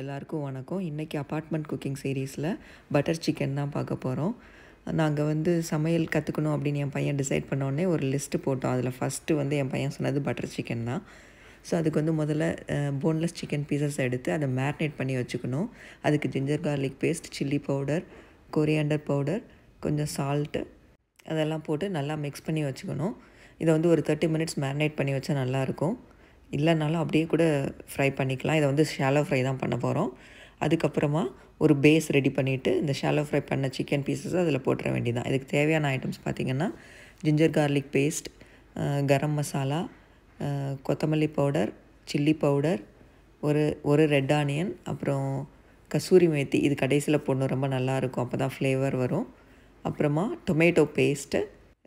எல்லாருக்கும் வணக்கம். இன்றைக்கி அப்பார்ட்மெண்ட் குக்கிங் சீரீஸில் பட்டர் சிக்கன் தான் பார்க்க போகிறோம். நாங்கள் வந்து சமையல் கற்றுக்கணும் அப்படின்னு என் பையன் டிசைட் பண்ணோடனே ஒரு லிஸ்ட்டு போட்டோம். அதில் ஃபஸ்ட்டு வந்து என் பையன் சொன்னது பட்டர் சிக்கன் தான். ஸோ அதுக்கு வந்து முதல்ல போன்லெஸ் சிக்கன் பீசஸ் எடுத்து அதை மேரினேட் பண்ணி வச்சுக்கணும். அதுக்கு ginger garlic paste, chilli powder, coriander powder, கொஞ்சம் சால்ட்டு அதெல்லாம் போட்டு நல்லா மிக்ஸ் பண்ணி வச்சுக்கணும். இதை வந்து ஒரு 30 மினிட்ஸ் மேரினேட் பண்ணி வச்சா நல்லாயிருக்கும். இல்லைனாலும் அப்படியே கூட ஃப்ரை பண்ணிக்கலாம். இதை வந்து ஷாலோ ஃப்ரை தான் பண்ண போகிறோம். அதுக்கப்புறமா ஒரு பேஸ் ரெடி பண்ணிவிட்டு இந்த ஷாலோ ஃப்ரை பண்ண சிக்கன் பீசஸ் அதில் போட்டுற வேண்டியதான். இதுக்கு தேவையான ஐட்டம்ஸ் பார்த்திங்கன்னா ginger garlic paste, garam masala, கொத்தமல்லி பவுடர், சில்லி பவுடர், ஒரு ரெட் ஆனியன், அப்புறம் கசூரி மேத்தி. இது கடைசியில் போடணும், ரொம்ப நல்லாயிருக்கும், அப்போ தான் ஃப்ளேவர் வரும். அப்புறமா டொமேட்டோ பேஸ்ட்டு,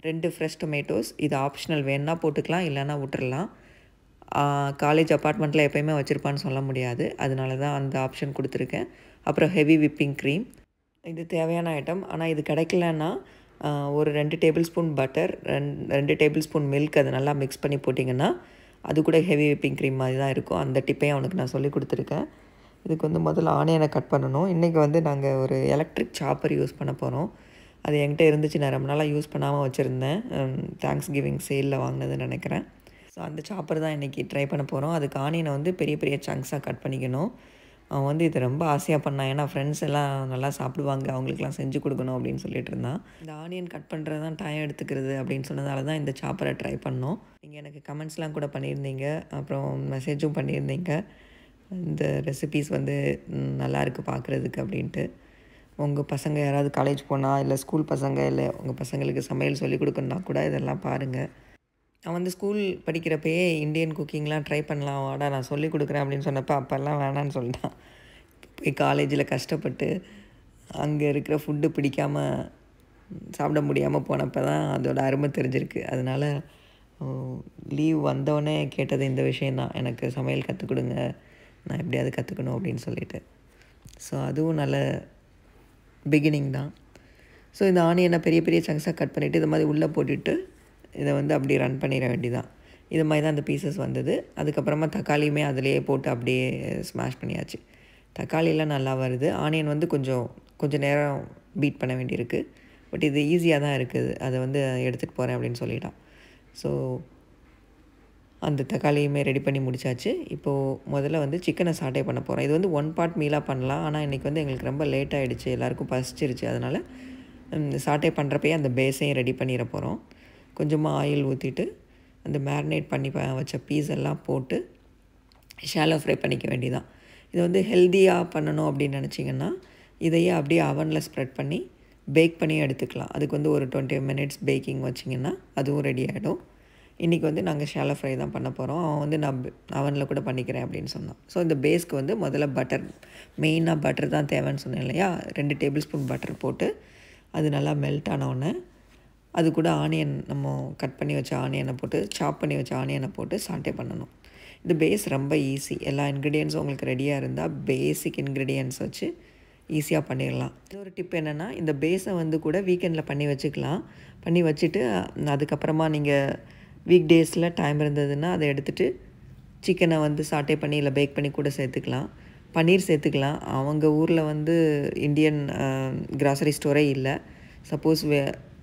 2 ஃப்ரெஷ் டொமேட்டோஸ். இது ஆப்ஷனல், வேணுன்னா போட்டுக்கலாம், இல்லைன்னா விட்டுறலாம். காலேஜ் அப்பார்ட்மெண்ட்டில் எப்போயுமே வச்சுருப்பான்னு சொல்ல முடியாது, அதனால தான் அந்த ஆப்ஷன் கொடுத்துருக்கேன். அப்புறம் ஹெவி விப்பிங் க்ரீம், இது தேவையான ஐட்டம். ஆனால் இது கிடைக்கலன்னா ஒரு 2 table spoon butter, 2 table spoon milk, அதை நல்லா மிக்ஸ் பண்ணி போட்டிங்கன்னா அது கூட ஹெவி விப்பிங் க்ரீம் மாதிரி தான் இருக்கும். அந்த டிப்பையும் அவனுக்கு நான் சொல்லி கொடுத்துருக்கேன். இதுக்கு வந்து முதல்ல ஆனியனை கட் பண்ணணும். இன்றைக்கி வந்து நாங்கள் ஒரு எலக்ட்ரிக் சாப்பர் யூஸ் பண்ண போகிறோம். அது என்கிட்ட இருந்துச்சு, நான் ரொம்ப நாளாக யூஸ் பண்ணாமல் வச்சுருந்தேன். தேங்க்ஸ் கிவிங் சேலில் வாங்கினதுன்னு நினைக்கிறேன். ஸோ அந்த சாப்பர் தான் இன்றைக்கி ட்ரை பண்ண போகிறோம். அதுக்கு ஆனியனை வந்து பெரிய பெரிய சங்க்ஸாக கட் பண்ணிக்கணும். அவன் வந்து இது ரொம்ப ஆசையாக பண்ணான், ஏன்னா ஃப்ரெண்ட்ஸ் எல்லாம் நல்லா சாப்பிடுவாங்க, அவங்களுக்குலாம் செஞ்சு கொடுக்கணும் அப்படின்னு சொல்லிட்டு இருந்தான். இந்த ஆனியன் கட் பண்ணுறது தான் டைம் எடுத்துக்கிறது அப்படின்னு சொன்னதால தான் இந்த சாப்பரை ட்ரை பண்ணோம். நீங்கள் எனக்கு கமெண்ட்ஸ்லாம் கூட பண்ணியிருந்தீங்க, அப்புறம் மெசேஜும் பண்ணியிருந்தீங்க, இந்த ரெசிபீஸ் வந்து நல்லா இருக்குது பார்க்குறதுக்கு அப்படின்ட்டு. உங்கள் பசங்க யாராவது காலேஜ் போனால், இல்லை ஸ்கூல் பசங்க, இல்லை உங்கள் பசங்களுக்கு சமையல் சொல்லிக் கொடுக்கணுன்னா கூட இதெல்லாம் பாருங்கள். அவன் வந்து ஸ்கூல் படிக்கிறப்பயே இந்தியன் குக்கிங்லாம் ட்ரை பண்ணலாம் வாடா, நான் சொல்லிக் கொடுக்குறேன் அப்படின்னு சொன்னப்போ அப்போல்லாம் வேணான்னு சொல்லிட்டான். போய் காலேஜில் கஷ்டப்பட்டு அங்கே இருக்கிற ஃபுட்டு பிடிக்காமல் சாப்பிட முடியாமல் போனப்போ தான் அதோட அருமை தெரிஞ்சிருக்கு. அதனால் லீவ் வந்தோடனே கேட்டது இந்த விஷயந்தான், எனக்கு சமையல் கற்றுக் கொடுங்க, நான் எப்படியாவது கற்றுக்கணும் அப்படின்னு சொல்லிட்டு. ஸோ அதுவும் நல்ல பிகினிங் தான். ஸோ இந்த ஆனியனை பெரிய பெரிய சங்க்ஸாக கட் பண்ணிவிட்டு இது மாதிரி உள்ளே போட்டுட்டு இதை வந்து அப்படியே ரன் பண்ணிட வேண்டியதான். இது மாதிரி தான் அந்த பீசஸ் வந்தது. அதுக்கப்புறமா தக்காளியுமே அதிலேயே போட்டு அப்படியே ஸ்மாஷ் பண்ணியாச்சு. தக்காளியெலாம் நல்லா வருது. ஆனியன் வந்து கொஞ்சம் நேரம் பீட் பண்ண வேண்டியிருக்கு. பட் இது ஈஸியாக தான் இருக்குது, அதை வந்து எடுத்துகிட்டு போகிறேன் அப்படின்னு சொல்லிட்டான். ஸோ அந்த தக்காளியுமே ரெடி பண்ணி முடித்தாச்சு. இப்போது முதல்ல வந்து சிக்கனை சாட்டே பண்ண போகிறோம். இது வந்து 1 பார்ட் மீலாக பண்ணலாம், ஆனால் இன்றைக்கி வந்து எங்களுக்கு ரொம்ப லேட் ஆகிடுச்சு, எல்லாேருக்கும் பசிச்சிருச்சு. அதனால் சாட்டே பண்ணுறப்பயே அந்த பேஸையும் ரெடி பண்ணிட போகிறோம். கொஞ்சமாக ஆயில் ஊற்றிட்டு அந்த மேரினேட் பண்ணி வச்ச பீஸ் எல்லாம் போட்டு ஷாலோ ஃப்ரை பண்ணிக்க வேண்டியதான். இது வந்து ஹெல்த்தியாக பண்ணணும் அப்படின்னு நினச்சிங்கன்னா இதையே அப்படியே அவனில் ஸ்ப்ரெட் பண்ணி பேக் பண்ணி எடுத்துக்கலாம். அதுக்கு வந்து ஒரு 20 மினிட்ஸ் பேக்கிங் வச்சிங்கன்னா அதுவும் ரெடி ஆகிடும். இன்றைக்கி வந்து நாங்கள் ஷாலோ ஃப்ரை தான் பண்ண போகிறோம். அவன் வந்து நான் அவனில் கூட பண்ணிக்கிறேன் அப்படின்னு சொன்னான். ஸோ இந்த பேஸ்க்கு வந்து முதல்ல பட்டர், மெயினாக பட்டர் தான் தேவைன்னு சொன்னேன் இல்லையா, 2 டேபிள் ஸ்பூன் பட்டர் போட்டு அது நல்லா மெல்ட் ஆனவுடனே அது கூட ஆனியன், நம்ம கட் பண்ணி வச்ச ஆனியனை போட்டு, சாப் பண்ணி வச்ச ஆனியனை போட்டு சாட்டே பண்ணணும். இந்த பேஸ் ரொம்ப ஈஸி. எல்லா இன்க்ரீடியன்ஸும் உங்களுக்கு ரெடியாக இருந்தால் பேசிக் இன்க்ரீடியன்ட்ஸ் வச்சு ஈஸியாக பண்ணிடலாம். இன்னொரு டிப் என்னென்னா, இந்த பேஸை வந்து கூட வீக்கெண்டில் பண்ணி வச்சுக்கலாம். பண்ணி வச்சுட்டு அதுக்கப்புறமா நீங்கள் வீக் டேஸில் டைம் இருந்ததுன்னா அதை எடுத்துகிட்டு சிக்கனை வந்து சாட்டே பண்ணி இல்லை பேக் பண்ணி கூட சேர்த்துக்கலாம். பன்னீர் சேர்த்துக்கலாம். அவங்க ஊரில் வந்து இந்தியன் கிராசரி ஸ்டோரே இல்லை. சப்போஸ்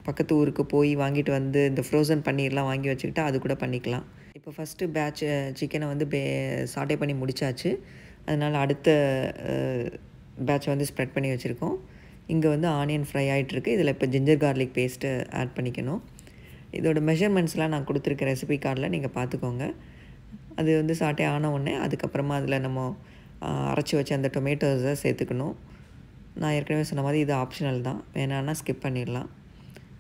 பக்கத்து ஊருக்கு போய் வாங்கிட்டு வந்து இந்த ஃப்ரோசன் பன்னீர்லாம் வாங்கி வச்சுக்கிட்டா அது கூட பண்ணிக்கலாம். இப்போ ஃபஸ்ட்டு பேட்ச் சிக்கனை வந்து சாட்டே பண்ணி முடித்தாச்சு. அதனால் அடுத்த பேட்சை வந்து ஸ்ப்ரெட் பண்ணி வச்சுருக்கோம். இங்கே வந்து ஆனியன் ஃப்ரை ஆகிட்டுருக்கு. இதில் இப்போ ஜிஞ்சர் கார்லிக் பேஸ்ட்டு ஆட் பண்ணிக்கணும். இதோட மெஷர்மெண்ட்ஸ்லாம் நான் கொடுத்துருக்க ரெசிபி கார்டில் நீங்கள் பார்த்துக்கோங்க. அது வந்து சாட்டே ஆன உடனே அதுக்கப்புறமா அதில் நம்ம அரைச்சி வச்ச அந்த டொமேட்டோஸை சேர்த்துக்கணும். நான் ஏற்கனவே சொன்ன மாதிரி இது ஆப்ஷனல் தான், வேணான்னா ஸ்கிப் பண்ணிடலாம்.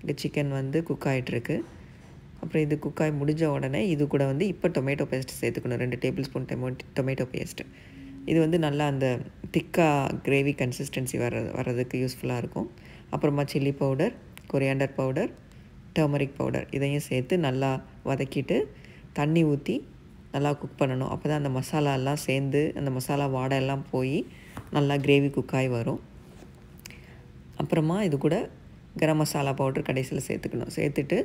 இங்கே சிக்கன் வந்து குக் ஆகிட்டுருக்கு. அப்புறம் இது குக் ஆகி முடிஞ்ச உடனே இது கூட வந்து இப்போ டொமேட்டோ பேஸ்ட் சேர்த்துக்கணும், 2 டேபிள் ஸ்பூன் டொமேட்டோ பேஸ்ட்டு. இது வந்து நல்லா அந்த திக்காக கிரேவி கன்சிஸ்டன்சி வர்றதுக்கு யூஸ்ஃபுல்லாக இருக்கும். அப்புறமா chilli powder, coriander powder, turmeric powder இதையும் சேர்த்து நல்லா வதக்கிட்டு தண்ணி ஊற்றி நல்லா குக் பண்ணணும். அப்போ தான் அந்த மசாலாலாம் சேர்ந்து அந்த மசாலா வாடை எல்லாம் போய் நல்லா கிரேவி குக் ஆகி வரும். அப்புறமா இது கூட கரம் மசாலா பவுடர் கடைசியில் சேர்த்துக்கணும். சேர்த்துட்டு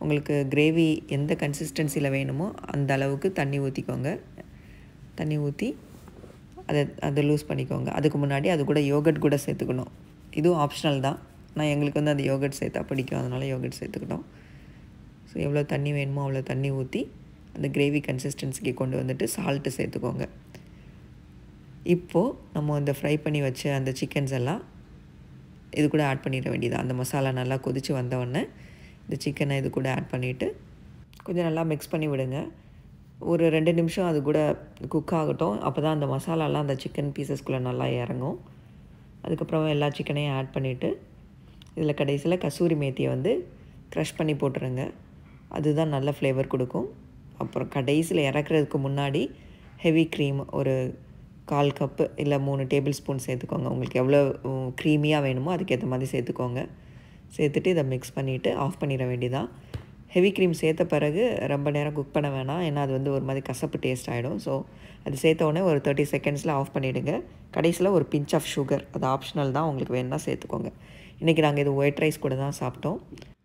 உங்களுக்கு கிரேவி எந்த கன்சிஸ்டன்சியில் வேணுமோ அந்த அளவுக்கு தண்ணி ஊற்றிக்கோங்க. தண்ணி ஊற்றி அதை லூஸ் பண்ணிக்கோங்க. அதுக்கு முன்னாடி அது கூட யோகர்ட் கூட சேர்த்துக்கணும். இதுவும் ஆப்ஷனல் தான். நான் எங்களுக்கு வந்து அந்த யோகர்ட் சேர்த்தா பிடிக்கும், அதனால் யோகர்ட் சேர்த்துக்கிட்டோம். ஸோ எவ்வளோ தண்ணி வேணுமோ அவ்வளோ தண்ணி ஊற்றி அந்த கிரேவி கன்சிஸ்டன்சிக்கு கொண்டு வந்துட்டு சால்ட்டு சேர்த்துக்கோங்க. இப்போது நம்ம இந்த ஃப்ரை பண்ணி வச்ச அந்த சிக்கன்ஸ் எல்லாம் இது கூட ஆட் பண்ணிட வேண்டியது. அந்த மசாலா நல்லா கொதித்து வந்தவுடனே இந்த சிக்கனை இது கூட ஆட் பண்ணிவிட்டு கொஞ்சம் நல்லா மிக்ஸ் பண்ணி விடுங்க. ஒரு 2 நிமிஷம் அது கூட குக் ஆகட்டும். அப்போ தான் அந்த மசாலாலாம் அந்த சிக்கன் பீசஸ்குள்ளே நல்லா இறங்கும். அதுக்கப்புறம் எல்லா சிக்கனையும் ஆட் பண்ணிவிட்டு இதில் கடைசியில் கசூரி மேத்தியை வந்து க்ரஷ் பண்ணி போட்டுருங்க. அதுதான் நல்ல ஃப்ளேவர் கொடுக்கும். அப்புறம் கடைசியில் இறக்குறதுக்கு முன்னாடி ஹெவி க்ரீம் ஒரு 1/4 கப்பு இல்லை 3 டேபிள் ஸ்பூன் சேர்த்துக்கோங்க. உங்களுக்கு எவ்வளோ க்ரீமியாக வேணுமோ அதுக்கேற்ற மாதிரி சேர்த்துக்கோங்க. சேர்த்துட்டு இதை மிக்ஸ் பண்ணிவிட்டு ஆஃப் பண்ணிட வேண்டியதான். ஹெவி க்ரீம் சேர்த்த பிறகு ரொம்ப நேரம் குக் பண்ண வேணாம், ஏன்னா அது வந்து ஒரு மாதிரி கசப்பு டேஸ்ட் ஆகிடும். ஸோ அது சேர்த்த உடனே ஒரு 30 செகண்ட்ஸில் ஆஃப் பண்ணிவிடுங்க. கடைசியில் ஒரு பிஞ்ச் ஆஃப் சுகர், அது ஆப்ஷனல் தான், உங்களுக்கு வேணும்னா சேர்த்துக்கோங்க. இன்றைக்கி நாங்கள் இது ஒயிட் ரைஸ் கூட தான் சாப்பிட்டோம்.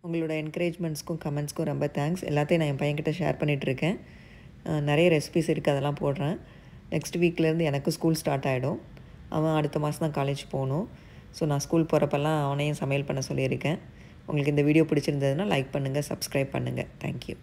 உங்களோட என்கரேஜ்மெண்ட்ஸ்க்கும் கமெண்ட்ஸ்க்கும் ரொம்ப தேங்க்ஸ். எல்லாத்தையும் நான் என் பையன்கிட்ட ஷேர் பண்ணிகிட்ருக்கேன். நிறைய ரெசிபிஸ் இருக்குது, அதெல்லாம் போடுறேன். நெக்ஸ்ட் வீக்லேருந்து எனக்கு ஸ்கூல் ஸ்டார்ட் ஆகிடும். அவன் அடுத்த மாதம் தான் காலேஜ் போகணும். ஸோ நான் ஸ்கூல் போகிறப்பெல்லாம் அவனையும் சமையல் பண்ண சொல்லியிருக்கேன். உங்களுக்கு இந்த வீடியோ பிடிச்சிருந்ததுன்னா லைக் பண்ணுங்கள், சப்ஸ்கிரைப் பண்ணுங்கள். தேங்க்யூ.